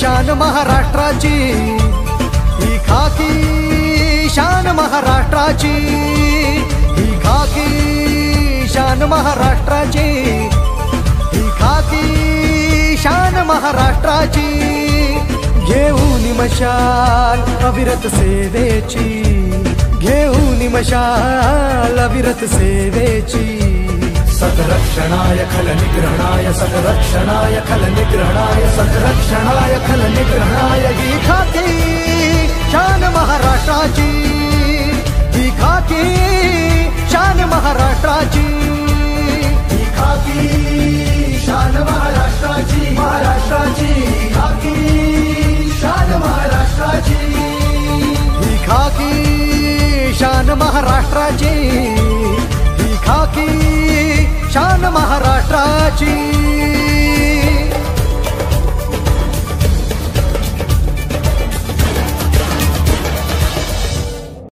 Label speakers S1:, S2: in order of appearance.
S1: शान महाराष्ट्राची, ही खाकी शान महाराष्ट्राची, ही खाकी शान महाराष्ट्राची, ही खाकी शान महाराष्ट्राची। घेऊन मशाल अविरत सेवेची, घेऊन मशाल अविरत सेवेची।
S2: सतरक्षणाय खलनिग्रहणाय, सतरक्षणाय खलनिग्रहणाय, सतरक्षणाय खलनिग्रहणाय।
S1: ही खाकी शान महाराष्ट्राची, ही खाकी शान महाराष्ट्राची,
S2: ही खाकी शान महाराष्ट्राची, महाराष्ट्राची खाकी शान महाराष्ट्राची,
S1: ही खाकी शान महाराष्ट्राची, ही खाकी शान महाराष्ट्राची।